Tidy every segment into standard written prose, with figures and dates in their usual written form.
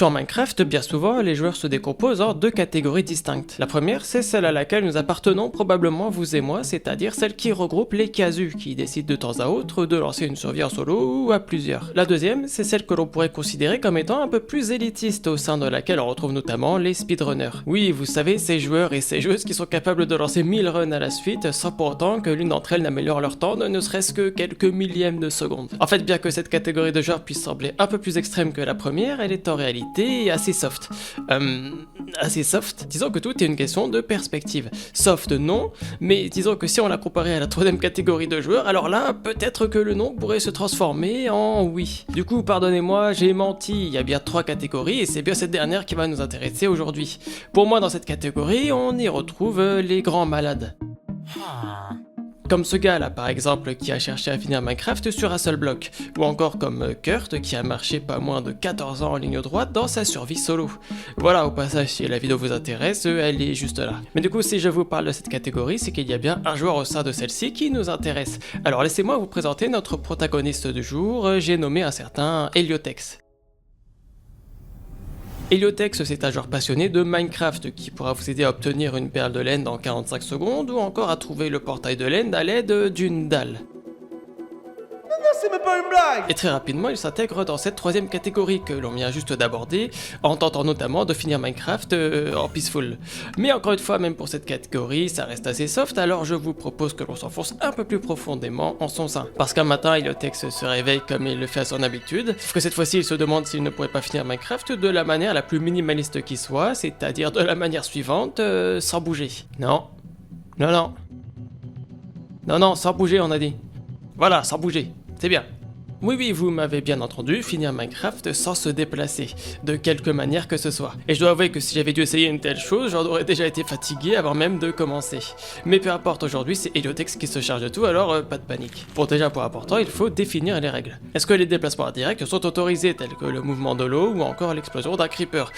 Sur Minecraft, bien souvent, les joueurs se décomposent en deux catégories distinctes. La première, c'est celle à laquelle nous appartenons probablement vous et moi, c'est-à-dire celle qui regroupe les casus, qui décident de temps à autre de lancer une survie en solo ou à plusieurs. La deuxième, c'est celle que l'on pourrait considérer comme étant un peu plus élitiste, au sein de laquelle on retrouve notamment les speedrunners. Oui, vous savez, ces joueurs et ces joueuses qui sont capables de lancer 1000 runs à la suite, sans pour autant que l'une d'entre elles n'améliore leur temps de ne serait-ce que quelques millièmes de seconde. En fait, bien que cette catégorie de joueurs puisse sembler un peu plus extrême que la première, elle est en réalité assez soft. Assez soft. Disons que tout est une question de perspective. Soft, non, mais disons que si on la comparait à la troisième catégorie de joueurs, alors là, peut-être que le nom pourrait se transformer en oui. Du coup, pardonnez-moi, j'ai menti, il y a bien 3 catégories et c'est bien cette dernière qui va nous intéresser aujourd'hui. Pour moi, dans cette catégorie, on y retrouve les grands malades. Comme ce gars là par exemple qui a cherché à finir Minecraft sur un seul bloc, ou encore comme Kurt qui a marché pas moins de 14 ans en ligne droite dans sa survie solo. Voilà, au passage, si la vidéo vous intéresse, elle est juste là. Mais du coup, si je vous parle de cette catégorie, c'est qu'il y a bien un joueur au sein de celle-ci qui nous intéresse. Alors laissez-moi vous présenter notre protagoniste du jour, j'ai nommé un certain Heliotex. Heliotex, c'est un joueur passionné de Minecraft qui pourra vous aider à obtenir une perle de laine en 45 secondes ou encore à trouver le portail de laine à l'aide d'une dalle. C'est même pas une blague! Et très rapidement, il s'intègre dans cette troisième catégorie que l'on vient juste d'aborder, en tentant notamment de finir Minecraft en peaceful. Mais encore une fois, même pour cette catégorie, ça reste assez soft, alors je vous propose que l'on s'enfonce un peu plus profondément en son sein. Parce qu'un matin, Heliotex se réveille comme il le fait à son habitude, sauf que cette fois-ci, il se demande s'il ne pourrait pas finir Minecraft de la manière la plus minimaliste qui soit, c'est-à-dire de la manière suivante, sans bouger. Non. Non, non. Non, non, sans bouger, on a dit. Voilà, sans bouger. C'est bien. Oui, vous m'avez bien entendu, finir Minecraft sans se déplacer, de quelque manière que ce soit. Et je dois avouer que si j'avais dû essayer une telle chose, j'en aurais déjà été fatigué avant même de commencer. Mais peu importe, aujourd'hui c'est Heliotex qui se charge de tout, alors pas de panique. Pour déjà un point important, il faut définir les règles. Est-ce que les déplacements indirects sont autorisés, tels que le mouvement de l'eau ou encore l'explosion d'un creeper?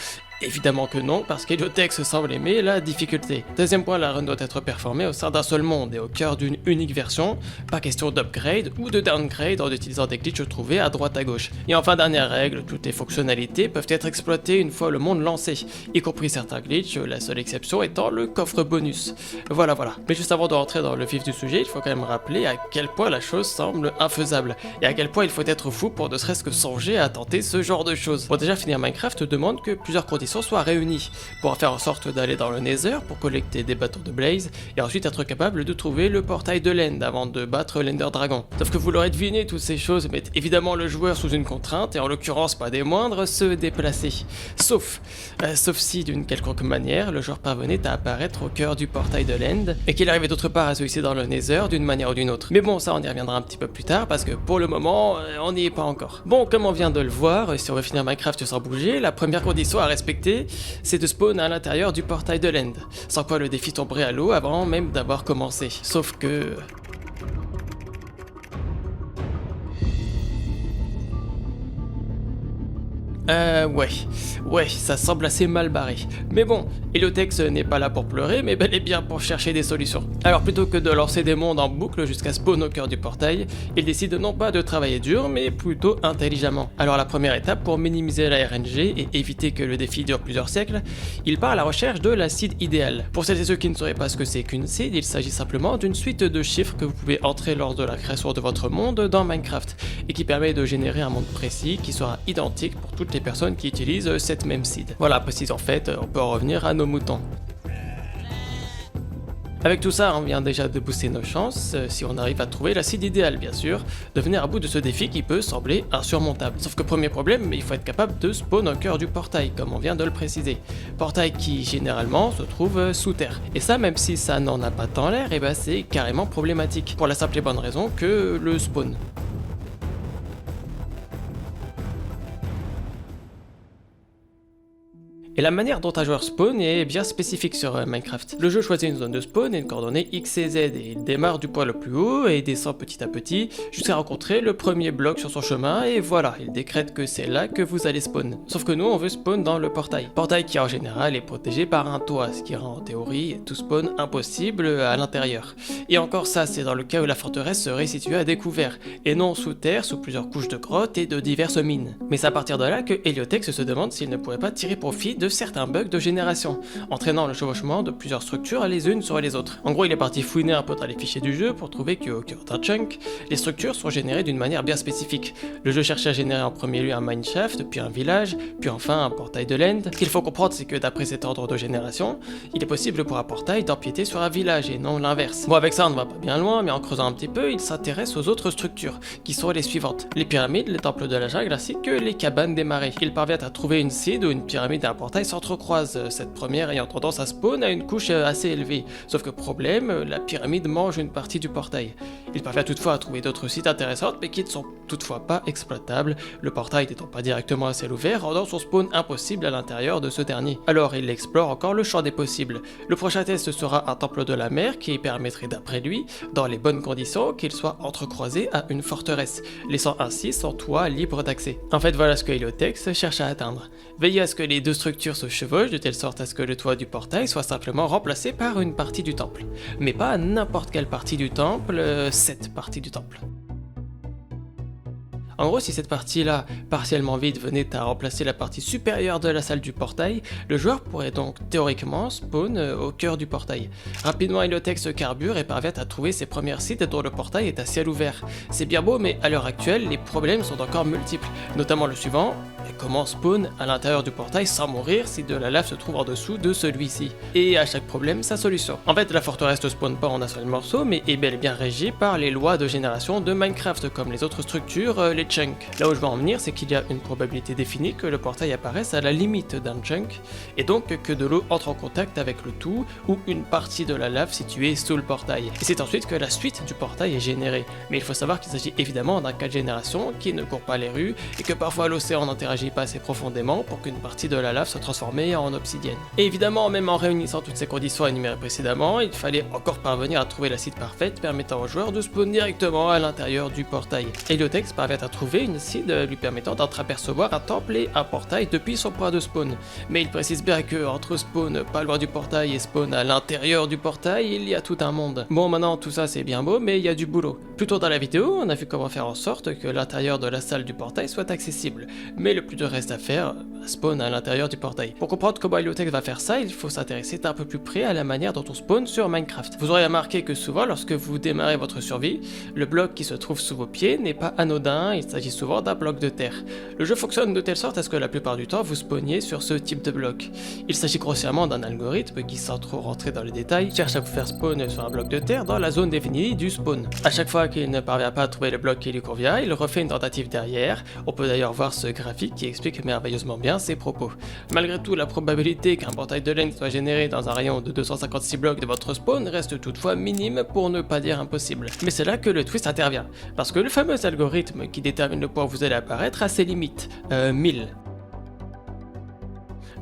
Évidemment que non, parce qu'Heliotex semble aimer la difficulté. Deuxième point, la run doit être performée au sein d'un seul monde et au cœur d'une unique version, pas question d'upgrade ou de downgrade en utilisant des glitches trouvés à droite à gauche. Et enfin, dernière règle, toutes les fonctionnalités peuvent être exploitées une fois le monde lancé, y compris certains glitches, la seule exception étant le coffre bonus. Voilà. Mais juste avant de rentrer dans le vif du sujet, il faut quand même rappeler à quel point la chose semble infaisable, et à quel point il faut être fou pour ne serait-ce que songer à tenter ce genre de choses. Pour déjà finir Minecraft demande que plusieurs conditions soient réunies, pour faire en sorte d'aller dans le Nether pour collecter des bâtons de Blaze, et ensuite être capable de trouver le portail de l'End avant de battre l'Ender Dragon. Sauf que vous l'aurez deviné, toutes ces choses mettent évidemment le joueur sous une contrainte, et en l'occurrence pas des moindres, se déplacer. Sauf si d'une quelconque manière, le joueur parvenait à apparaître au cœur du portail de l'End, et qu'il arrivait d'autre part à se hisser dans le Nether d'une manière ou d'une autre. Mais bon, ça on y reviendra un petit peu plus tard, parce que pour le moment, on n'y est pas encore. Bon, comme on vient de le voir, si on veut finir Minecraft sans bouger, la première condition à respecter, c'est de spawn à l'intérieur du portail de l'End, sans quoi le défi tomberait à l'eau avant même d'avoir commencé. Sauf que... Ouais, ça semble assez mal barré. Mais bon, Heliotex n'est pas là pour pleurer, mais bel et bien pour chercher des solutions. Alors plutôt que de lancer des mondes en boucle jusqu'à spawn au cœur du portail, il décide non pas de travailler dur, mais plutôt intelligemment. Alors la première étape pour minimiser la RNG et éviter que le défi dure plusieurs siècles, il part à la recherche de la seed idéale. Pour celles et ceux qui ne sauraient pas ce que c'est qu'une seed, il s'agit simplement d'une suite de chiffres que vous pouvez entrer lors de la création de votre monde dans Minecraft, et qui permet de générer un monde précis qui sera identique pour toutes les personnes qui utilisent cette même seed. Voilà, précise en fait, on peut en revenir à nos moutons. Avec tout ça, on vient déjà de booster nos chances, si on arrive à trouver la seed idéale bien sûr, de venir à bout de ce défi qui peut sembler insurmontable. Sauf que premier problème, il faut être capable de spawn au cœur du portail, comme on vient de le préciser. Portail qui généralement se trouve sous terre. Et ça, même si ça n'en a pas tant l'air, et ben c'est carrément problématique, pour la simple et bonne raison que le spawn. Et la manière dont un joueur spawn est bien spécifique sur Minecraft. Le jeu choisit une zone de spawn et une coordonnée X et Z, et il démarre du point le plus haut et descend petit à petit jusqu'à rencontrer le premier bloc sur son chemin, et voilà, il décrète que c'est là que vous allez spawn. Sauf que nous on veut spawn dans le portail. Portail qui en général est protégé par un toit, ce qui rend en théorie tout spawn impossible à l'intérieur. Et encore ça, c'est dans le cas où la forteresse serait située à découvert, et non sous terre, sous plusieurs couches de grottes et de diverses mines. Mais c'est à partir de là que Heliotex se demande s'il ne pourrait pas tirer profit de certains bugs de génération, entraînant le chevauchement de plusieurs structures les unes sur les autres. En gros, il est parti fouiner un peu dans les fichiers du jeu pour trouver qu'au cœur d'un chunk, les structures sont générées d'une manière bien spécifique. Le jeu cherchait à générer en premier lieu un mineshaft, puis un village, puis enfin un portail de land. Ce qu'il faut comprendre, c'est que d'après cet ordre de génération, il est possible pour un portail d'empiéter sur un village et non l'inverse. Bon, avec ça on ne va pas bien loin, mais en creusant un petit peu, il s'intéresse aux autres structures, qui sont les suivantes: les pyramides, les temples de la jungle, ainsi que les cabanes des marais. Il parvient à trouver une seed où une pyramide et un portail s'entrecroisent, cette première ayant tendance à spawn à une couche assez élevée. Sauf que problème, la pyramide mange une partie du portail. Il parvient toutefois à trouver d'autres sites intéressantes, mais qui ne sont toutefois pas exploitables, le portail n'étant pas directement à ciel ouvert, rendant son spawn impossible à l'intérieur de ce dernier. Alors il explore encore le champ des possibles. Le prochain test sera un temple de la mer qui permettrait d'après lui, dans les bonnes conditions, qu'il soit entrecroisé à une forteresse, laissant ainsi son toit libre d'accès. En fait, voilà ce que Heliotex cherche à atteindre. Veiller à ce que les deux structures se chevauchent de telle sorte à ce que le toit du portail soit simplement remplacé par une partie du temple. Mais pas n'importe quelle partie du temple, cette partie du temple. En gros, si cette partie-là, partiellement vide, venait à remplacer la partie supérieure de la salle du portail, le joueur pourrait donc théoriquement spawn au cœur du portail. Rapidement, Heliotex se carbure et parvient à trouver ses premières sites dont le portail est à ciel ouvert. C'est bien beau, mais à l'heure actuelle, les problèmes sont encore multiples, notamment le suivant: comment spawn à l'intérieur du portail sans mourir si de la lave se trouve en dessous de celui-ci. Et à chaque problème, sa solution. En fait, la forteresse ne spawn pas en un seul morceau, mais est bel et bien régie par les lois de génération de Minecraft, comme les autres structures, les chunks. Là où je veux en venir, c'est qu'il y a une probabilité définie que le portail apparaisse à la limite d'un chunk, et donc que de l'eau entre en contact avec le tout, ou une partie de la lave située sous le portail. Et c'est ensuite que la suite du portail est générée. Mais il faut savoir qu'il s'agit évidemment d'un cas de génération qui ne court pas les rues, et que parfois l'océan n'interagit pas assez profondément pour qu'une partie de la lave soit transformée en obsidienne. Et évidemment, même en réunissant toutes ces conditions énumérées précédemment, il fallait encore parvenir à trouver la site parfaite permettant aux joueurs de spawn directement à l'intérieur du portail. Heliotex parvient à trouver une seed lui permettant d'entreapercevoir un temple et un portail depuis son point de spawn. Mais il précise bien que entre spawn pas loin du portail et spawn à l'intérieur du portail, il y a tout un monde. Bon, maintenant tout ça c'est bien beau, mais il y a du boulot. Plus tôt dans la vidéo, on a vu comment faire en sorte que l'intérieur de la salle du portail soit accessible. Mais le plus dur reste à faire, spawn à l'intérieur du portail. Pour comprendre comment Heliotex va faire ça, il faut s'intéresser d'un peu plus près à la manière dont on spawn sur Minecraft. Vous aurez remarqué que souvent, lorsque vous démarrez votre survie, le bloc qui se trouve sous vos pieds n'est pas anodin, il s'agit souvent d'un bloc de terre. Le jeu fonctionne de telle sorte à ce que la plupart du temps vous spawniez sur ce type de bloc. Il s'agit grossièrement d'un algorithme qui, sans trop rentrer dans les détails, cherche à vous faire spawn sur un bloc de terre dans la zone définie du spawn. À chaque fois qu'il ne parvient pas à trouver le bloc qui lui convient, il refait une tentative derrière. On peut d'ailleurs voir ce graphique qui explique merveilleusement bien ses propos. Malgré tout, la probabilité qu'un portail de laine soit généré dans un rayon de 256 blocs de votre spawn reste toutefois minime, pour ne pas dire impossible. Mais c'est là que le twist intervient, parce que le fameux algorithme qui détermine le point où vous allez apparaître a ses limites. 1000.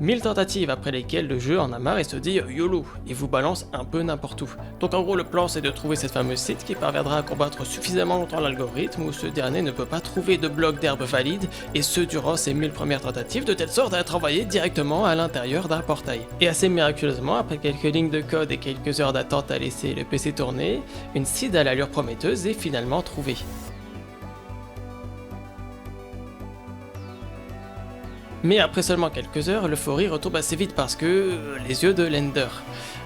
1000 tentatives après lesquelles le jeu en a marre et se dit YOLO, et vous balance un peu n'importe où. Donc en gros le plan c'est de trouver cette fameuse site qui parviendra à combattre suffisamment longtemps l'algorithme où ce dernier ne peut pas trouver de bloc d'herbe valide, et ce durant ces 1000 premières tentatives, de telle sorte à être envoyé directement à l'intérieur d'un portail. Et assez miraculeusement, après quelques lignes de code et quelques heures d'attente à laisser le PC tourner, une seed à l'allure prometteuse est finalement trouvée. Mais après seulement quelques heures, l'euphorie retombe assez vite parce que les yeux de l'Ender.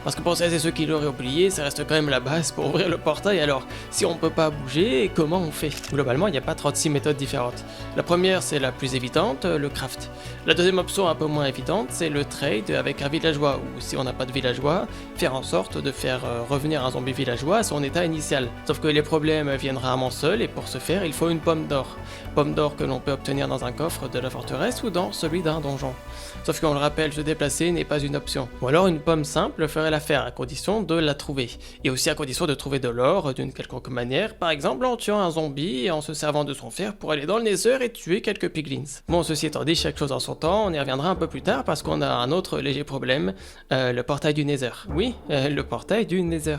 Parce que pour celles et ceux qui l'auraient oublié, ça reste quand même la base pour ouvrir le portail, alors si on peut pas bouger, comment on fait? Globalement, il n'y a pas 36 méthodes différentes. La première, c'est la plus évidente, le craft. La deuxième option, un peu moins évidente, c'est le trade avec un villageois, ou si on n'a pas de villageois, faire en sorte de faire revenir un zombie villageois à son état initial. Sauf que les problèmes viennent rarement seuls, et pour ce faire, il faut une pomme d'or. Pomme d'or que l'on peut obtenir dans un coffre de la forteresse ou dans ce celui d'un donjon. Sauf qu'on le rappelle, se déplacer n'est pas une option. Ou alors une pomme simple ferait l'affaire à condition de la trouver. Et aussi à condition de trouver de l'or d'une quelconque manière, par exemple en tuant un zombie et en se servant de son fer pour aller dans le Nether et tuer quelques piglins. Bon, ceci étant dit, chaque chose en son temps, on y reviendra un peu plus tard parce qu'on a un autre léger problème, le portail du Nether. Oui, le portail du Nether.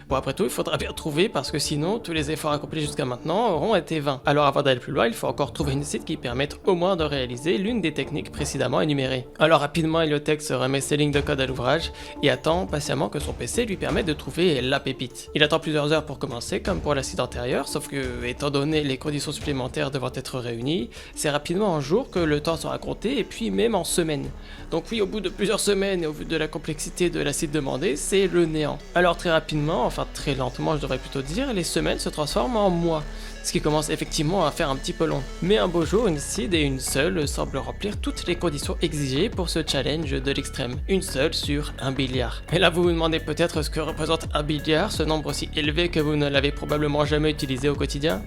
Bon, après tout, il faudra bien trouver parce que sinon, tous les efforts accomplis jusqu'à maintenant auront été vains. Alors avant d'aller plus loin, il faut encore trouver une site qui permette au moins de réaliser l'une des techniques précédemment énumérées. Alors rapidement, Heliotex remet ses lignes de code à l'ouvrage et attend patiemment que son PC lui permette de trouver la pépite. Il attend plusieurs heures pour commencer, comme pour la site antérieure, sauf que, étant donné les conditions supplémentaires devant être réunies, c'est rapidement en jours que le temps sera compté et puis même en semaines. Donc oui, au bout de plusieurs semaines et au vu de la complexité de la site demandée, c'est le néant. Alors très rapidement, enfin très lentement je devrais plutôt dire, les semaines se transforment en mois, ce qui commence effectivement à faire un petit peu long. Mais un beau jour, une seed et une seule semblent remplir toutes les conditions exigées pour ce challenge de l'extrême. Une seule sur 1 billiard. Et là vous vous demandez peut-être ce que représente 1 billiard, ce nombre aussi élevé que vous ne l'avez probablement jamais utilisé au quotidien.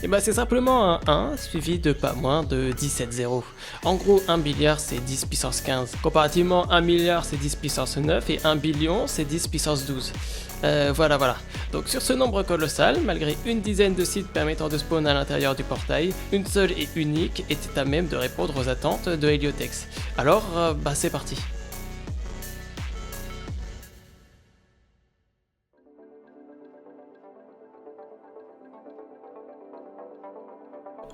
Et bah c'est simplement un 1 suivi de pas moins de 17 zéros. En gros 1 billiard c'est 10 puissance 15. Comparativement 1 milliard c'est 10 puissance 9 et 1 billion c'est 10 puissance 12. Voilà. Donc sur ce nombre colossal, malgré une dizaine de sites permettant de spawn à l'intérieur du portail, une seule et unique était à même de répondre aux attentes de Heliotex. Alors, c'est parti.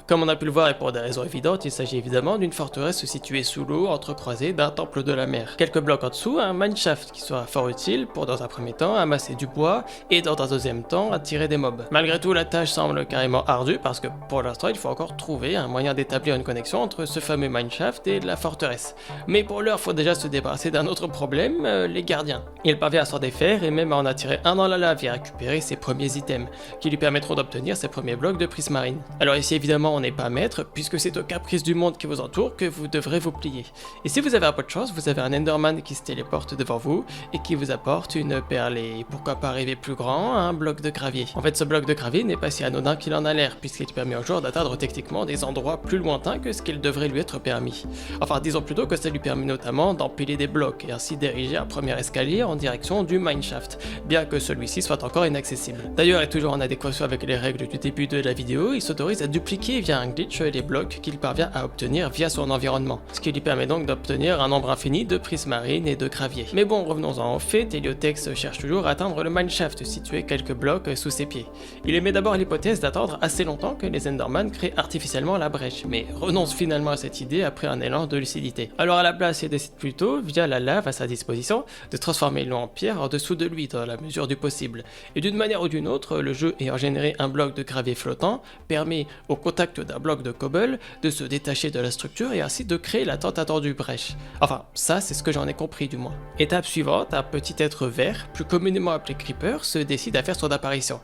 Comme on a pu le voir et pour des raisons évidentes, il s'agit évidemment d'une forteresse située sous l'eau entrecroisée d'un temple de la mer. Quelques blocs en dessous, un mineshaft qui sera fort utile pour dans un premier temps amasser du bois et dans un deuxième temps attirer des mobs. Malgré tout, la tâche semble carrément ardue parce que pour l'instant il faut encore trouver un moyen d'établir une connexion entre ce fameux mineshaft et la forteresse. Mais pour l'heure, il faut déjà se débarrasser d'un autre problème, les gardiens. Il parvient à s'en défaire et même à en attirer un dans la lave et à récupérer ses premiers items, qui lui permettront d'obtenir ses premiers blocs de prismarine. Alors ici évidemment on n'est pas maître, puisque c'est aux caprices du monde qui vous entoure que vous devrez vous plier. Et si vous avez un peu de chance, vous avez un Enderman qui se téléporte devant vous et qui vous apporte une perle et pourquoi pas rêver plus grand, un bloc de gravier. En fait ce bloc de gravier n'est pas si anodin qu'il en a l'air, puisqu'il permet au joueur d'atteindre techniquement des endroits plus lointains que ce qu'il devrait lui être permis. Enfin disons plutôt que ça lui permet notamment d'empiler des blocs et ainsi d'ériger un premier escalier en direction du mineshaft, bien que celui-ci soit encore inaccessible. D'ailleurs, et toujours en adéquation avec les règles du début de la vidéo, il s'autorise à dupliquer via un glitch les blocs qu'il parvient à obtenir via son environnement, ce qui lui permet donc d'obtenir un nombre infini de prismarine et de gravier. Mais bon, revenons-en au fait, Heliotex cherche toujours à atteindre le mineshaft situé quelques blocs sous ses pieds. Il émet d'abord l'hypothèse d'attendre assez longtemps que les Enderman créent artificiellement la brèche, mais renonce finalement à cette idée après un élan de lucidité. Alors à la place, il décide plutôt, via la lave à sa disposition, de transformer l'eau en pierre en dessous de lui dans la mesure du possible. Et d'une manière ou d'une autre, le jeu ayant généré un bloc de gravier flottant, permet, au contact d'un bloc de cobble, de se détacher de la structure et ainsi de créer la tant attendue brèche. Enfin, ça c'est ce que j'en ai compris du moins. Étape suivante, un petit être vert, plus communément appelé Creeper, se décide à faire son apparition.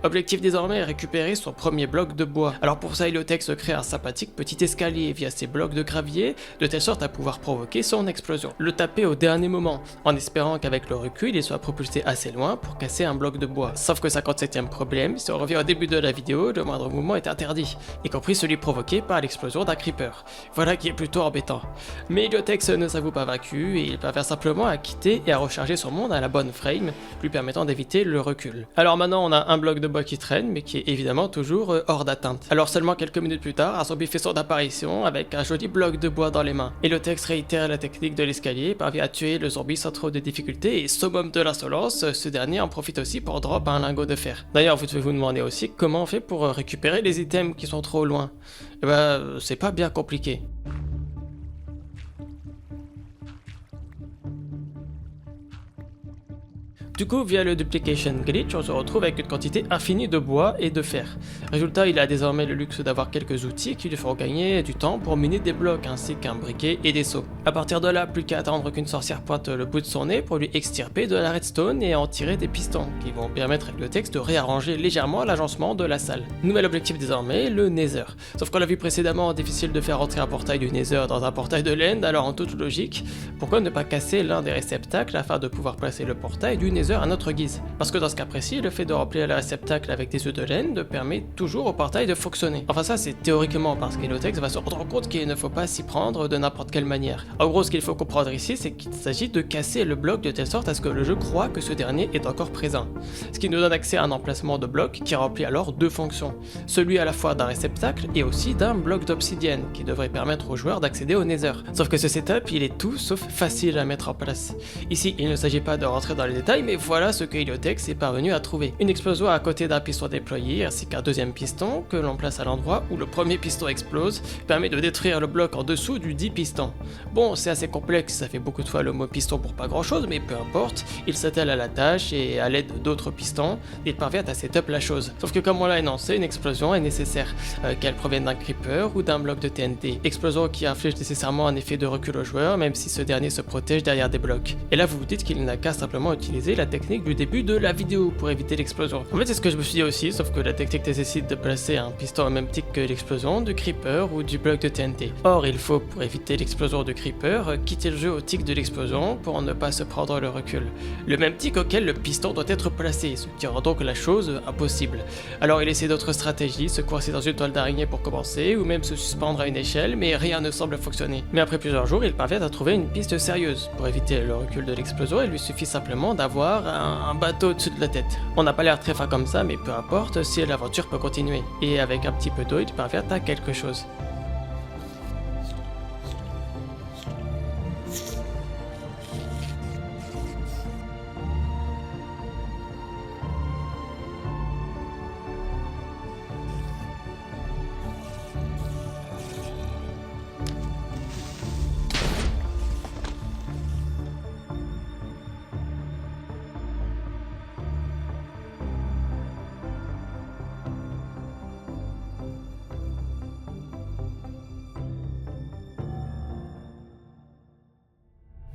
Objectif désormais, récupérer son premier bloc de bois. Alors pour ça, Heliotex crée un sympathique petit escalier via ses blocs de gravier, de telle sorte à pouvoir provoquer son explosion. Le taper au dernier moment, en espérant qu'avec le recul, il soit propulsé assez loin pour casser un bloc de bois. Sauf que 57ème problème, si on revient au début de la vidéo, le moindre mouvement est interdit, y compris celui provoqué par l'explosion d'un creeper. Voilà qui est plutôt embêtant. Mais Heliotex ne s'avoue pas vaincu et il parvient simplement à quitter et à recharger son monde à la bonne frame, lui permettant d'éviter le recul. Alors maintenant on a un bloc de bois qui traîne mais qui est évidemment toujours hors d'atteinte. Alors seulement quelques minutes plus tard, un zombie fait son apparition avec un joli bloc de bois dans les mains. Heliotex réitère la technique de l'escalier, parvient à tuer le zombie sans trop de difficultés et summum de l'insolence, ce dernier en profite aussi pour drop un lingot de fer. D'ailleurs vous devez vous demander aussi comment on fait pour récupérer les items qui sont trop loin. Et c'est pas bien compliqué. Du coup, via le Duplication Glitch, on se retrouve avec une quantité infinie de bois et de fer. Résultat, il a désormais le luxe d'avoir quelques outils qui lui feront gagner du temps pour miner des blocs ainsi qu'un briquet et des seaux. A partir de là, plus qu'à attendre qu'une sorcière pointe le bout de son nez pour lui extirper de la redstone et en tirer des pistons, qui vont permettre à Heliotex de réarranger légèrement l'agencement de la salle. Nouvel objectif désormais, le Nether. Sauf qu'on l'a vu précédemment, difficile de faire entrer un portail du Nether dans un portail de l'End, alors en toute logique, pourquoi ne pas casser l'un des réceptacles afin de pouvoir placer le portail du Nether nether à notre guise. Parce que dans ce cas précis, le fait de remplir le réceptacle avec des œufs de laine permet toujours au portail de fonctionner. Enfin ça c'est théoriquement, parce qu'Elotex va se rendre compte qu'il ne faut pas s'y prendre de n'importe quelle manière. En gros, ce qu'il faut comprendre ici, c'est qu'il s'agit de casser le bloc de telle sorte à ce que le jeu croit que ce dernier est encore présent. Ce qui nous donne accès à un emplacement de bloc qui remplit alors deux fonctions. Celui à la fois d'un réceptacle et aussi d'un bloc d'obsidienne, qui devrait permettre aux joueurs d'accéder au nether. Sauf que ce setup, il est tout sauf facile à mettre en place. Ici, il ne s'agit pas de rentrer dans les détails, mais voilà ce que Heliotex est parvenu à trouver. Une explosion à côté d'un piston déployé, ainsi qu'un deuxième piston que l'on place à l'endroit où le premier piston explose, permet de détruire le bloc en dessous du dit piston. Bon, c'est assez complexe, ça fait beaucoup de fois le mot piston pour pas grand chose, mais peu importe, il s'attelle à la tâche et à l'aide d'autres pistons, il parvient à setup la chose. Sauf que comme on l'a énoncé, une explosion est nécessaire, qu'elle provienne d'un creeper ou d'un bloc de TNT. Explosion qui inflige nécessairement un effet de recul au joueur, même si ce dernier se protège derrière des blocs. Et là vous vous dites qu'il n'a qu'à simplement utiliser la technique du début de la vidéo pour éviter l'explosion. En fait c'est ce que je me suis dit aussi, sauf que la technique nécessite de placer un piston au même titre que l'explosion du creeper ou du bloc de TNT. Or il faut, pour éviter l'explosion du creeper, quitter le jeu au tic de l'explosion pour ne pas se prendre le recul. Le même tic auquel le piston doit être placé, ce qui rend donc la chose impossible. Alors il essaie d'autres stratégies, se coincer dans une toile d'araignée pour commencer, ou même se suspendre à une échelle, mais rien ne semble fonctionner. Mais après plusieurs jours, il parvient à trouver une piste sérieuse. Pour éviter le recul de l'explosion, il lui suffit simplement d'avoir un bateau au-dessus de la tête. On n'a pas l'air très fin comme ça, mais peu importe, si l'aventure peut continuer. Et avec un petit peu d'eau, il parvient à quelque chose.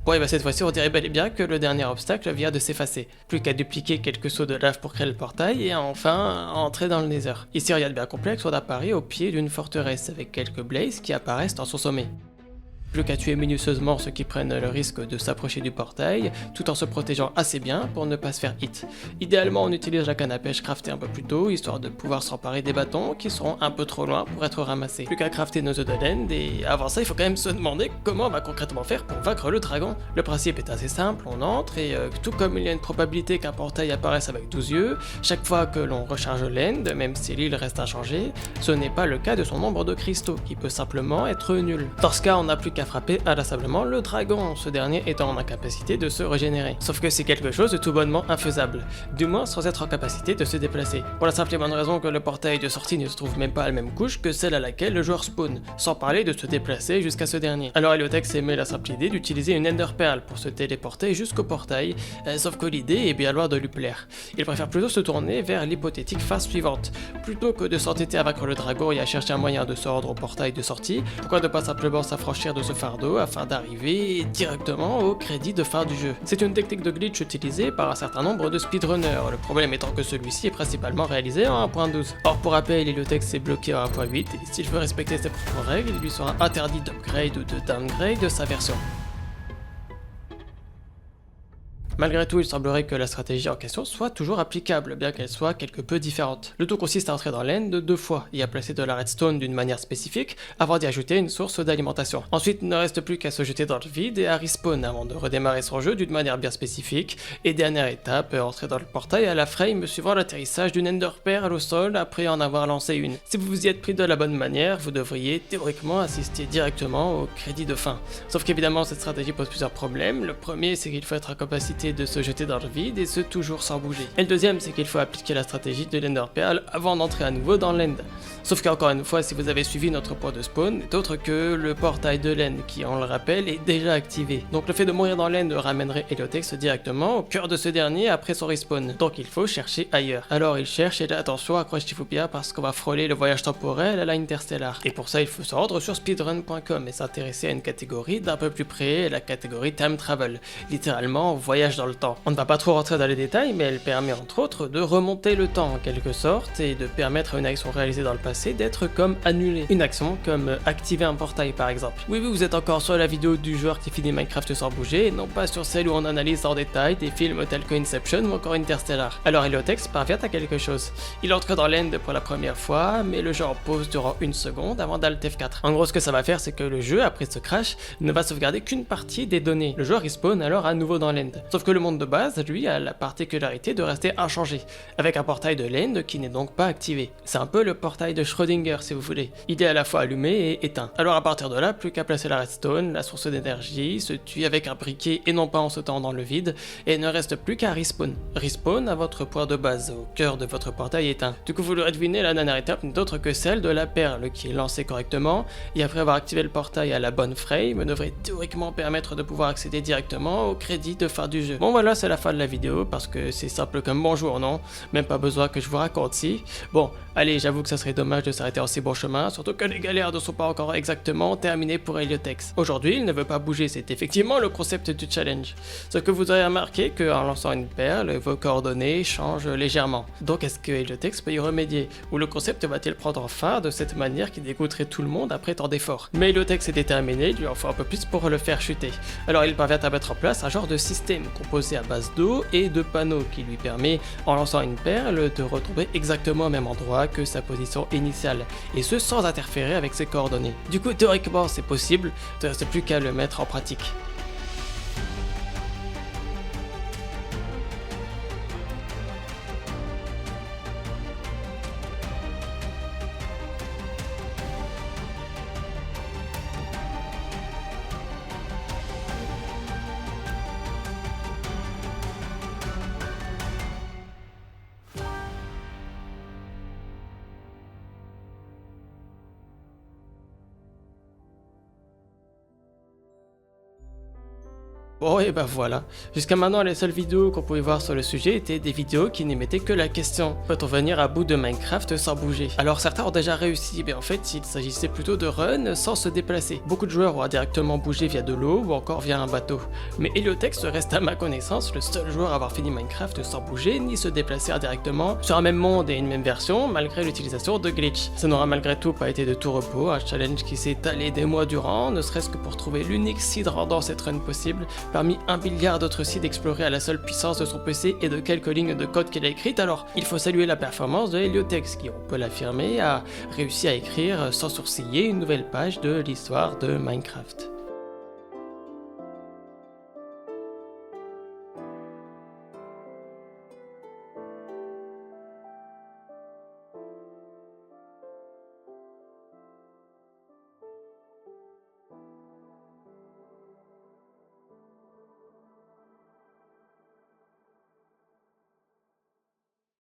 Bon et bah cette fois-ci on dirait bel et bien que le dernier obstacle vient de s'effacer. Plus qu'à dupliquer quelques sauts de lave pour créer le portail et enfin entrer dans le nether. Ici rien de bien complexe, on apparaît au pied d'une forteresse avec quelques blazes qui apparaissent dans son sommet. Plus qu'à tuer minutieusement ceux qui prennent le risque de s'approcher du portail, tout en se protégeant assez bien pour ne pas se faire hit. Idéalement on utilise la canne à pêche craftée un peu plus tôt, histoire de pouvoir s'emparer des bâtons qui seront un peu trop loin pour être ramassés. Plus qu'à crafter nos œufs de laine, et avant ça il faut quand même se demander comment on va concrètement faire pour vaincre le dragon. Le principe est assez simple, on entre et tout comme il y a une probabilité qu'un portail apparaisse avec 12 yeux, chaque fois que l'on recharge l'end, même si l'île reste inchangée, ce n'est pas le cas de son nombre de cristaux, qui peut simplement être nul. Dans ce cas on n'a plus qu'à frapper inlassablement le dragon, ce dernier étant en incapacité de se régénérer. Sauf que c'est quelque chose de tout bonnement infaisable, du moins sans être en capacité de se déplacer. Pour la simple et bonne raison que le portail de sortie ne se trouve même pas à la même couche que celle à laquelle le joueur spawn, sans parler de se déplacer jusqu'à ce dernier. Alors Heliotex aimait la simple idée d'utiliser une Ender Pearl pour se téléporter jusqu'au portail, sauf que l'idée est bien loin de lui plaire. Il préfère plutôt se tourner vers l'hypothétique phase suivante. Plutôt que de s'entêter à vaincre le dragon et à chercher un moyen de se rendre au portail de sortie, pourquoi ne pas simplement s'affranchir de ce fardeau afin d'arriver directement au crédit de fin du jeu. C'est une technique de glitch utilisée par un certain nombre de speedrunners, le problème étant que celui-ci est principalement réalisé en 1.12. Or pour rappel, Heliotex est bloqué en 1.8 et s'il veut respecter ses propres règles, il lui sera interdit d'upgrade ou de downgrade de sa version. Malgré tout, il semblerait que la stratégie en question soit toujours applicable, bien qu'elle soit quelque peu différente. Le tout consiste à entrer dans l'end 2 fois et à placer de la redstone d'une manière spécifique avant d'y ajouter une source d'alimentation. Ensuite, il ne reste plus qu'à se jeter dans le vide et à respawn avant de redémarrer son jeu d'une manière bien spécifique. Et dernière étape, entrer dans le portail à la frame suivant l'atterrissage d'une Ender Pearl au sol après en avoir lancé une. Si vous vous y êtes pris de la bonne manière, vous devriez théoriquement assister directement au crédit de fin. Sauf qu'évidemment, cette stratégie pose plusieurs problèmes. Le premier, c'est qu'il faut être en capacité de se jeter dans le vide et ce toujours sans bouger. Et le deuxième, c'est qu'il faut appliquer la stratégie de l'Ender Pearl avant d'entrer à nouveau dans l'end. Sauf qu'encore une fois, si vous avez suivi notre point de spawn, n'est autre que le portail de l'end qui, on le rappelle, est déjà activé. Donc le fait de mourir dans l'end ramènerait Heliotex directement au cœur de ce dernier après son respawn. Donc il faut chercher ailleurs. Alors il cherche et là attention, accrochez-vous bien parce qu'on va frôler le voyage temporel à la Interstellar. Et pour ça, il faut se rendre sur speedrun.com et s'intéresser à une catégorie d'un peu plus près, la catégorie Time Travel. Littéralement, voyage voyage dans le temps. On ne va pas trop rentrer dans les détails, mais elle permet entre autres de remonter le temps en quelque sorte et de permettre à une action réalisée dans le passé d'être comme annulée. Une action comme activer un portail par exemple. Oui, vous êtes encore sur la vidéo du joueur qui finit Minecraft sans bouger, et non pas sur celle où on analyse en détail des films tels que Inception ou encore Interstellar. Alors Heliotex parvient à quelque chose. Il entre dans l'end pour la première fois, mais le jeu en pause durant une seconde avant d'Alt F4. En gros, ce que ça va faire, c'est que le jeu, après ce crash, ne va sauvegarder qu'une partie des données. Le joueur respawn alors à nouveau dans l'end. Sauf que le monde de base, lui, a la particularité de rester inchangé, avec un portail de l'end qui n'est donc pas activé. C'est un peu le portail de Schrödinger si vous voulez. Il est à la fois allumé et éteint. Alors à partir de là, plus qu'à placer la redstone, la source d'énergie, se tue avec un briquet et non pas en sautant dans le vide, et il ne reste plus qu'à respawn. Respawn à votre point de base, au cœur de votre portail éteint. Du coup, vous l'aurez deviné, la dernière étape n'est autre que celle de la perle qui est lancée correctement, et après avoir activé le portail à la bonne frame, devrait théoriquement permettre de pouvoir accéder directement au crédit de fin du jeu. Bon voilà, c'est la fin de la vidéo, parce que c'est simple comme bonjour, non? Même pas besoin que je vous raconte si. Bon, allez, j'avoue que ça serait dommage de s'arrêter en si bon chemin, surtout que les galères ne sont pas encore exactement terminées pour Heliotex. Aujourd'hui, il ne veut pas bouger, c'est effectivement le concept du challenge. Ce que vous aurez remarqué qu'en lançant une perle, vos coordonnées changent légèrement. Donc est-ce que Heliotex peut y remédier? Ou le concept va-t-il prendre fin de cette manière qui dégoûterait tout le monde après tant d'efforts? Mais Heliotex est déterminé, il lui en faut un peu plus pour le faire chuter. Alors il parvient à mettre en place un genre de système composé à base d'eau et de panneaux qui lui permet, en lançant une perle, de retomber exactement au même endroit que sa position initiale, et ce sans interférer avec ses coordonnées. Du coup, théoriquement c'est possible, il ne reste plus qu'à le mettre en pratique. Bon et bah voilà, jusqu'à maintenant les seules vidéos qu'on pouvait voir sur le sujet étaient des vidéos qui n'émettaient que la question: peut-on venir à bout de Minecraft sans bouger? Alors certains ont déjà réussi, mais en fait il s'agissait plutôt de run sans se déplacer. Beaucoup de joueurs ont directement bougé via de l'eau ou encore via un bateau. Mais Heliotex reste à ma connaissance le seul joueur à avoir fini Minecraft sans bouger ni se déplacer indirectement sur un même monde et une même version malgré l'utilisation de glitch. Ça n'aura malgré tout pas été de tout repos, un challenge qui s'est étalé des mois durant, ne serait-ce que pour trouver l'unique seed rendant cette run possible parmi un milliard d'autres sites explorés à la seule puissance de son PC et de quelques lignes de code qu'il a écrites. Alors il faut saluer la performance de Heliotex qui, on peut l'affirmer, a réussi à écrire sans sourciller une nouvelle page de l'histoire de Minecraft.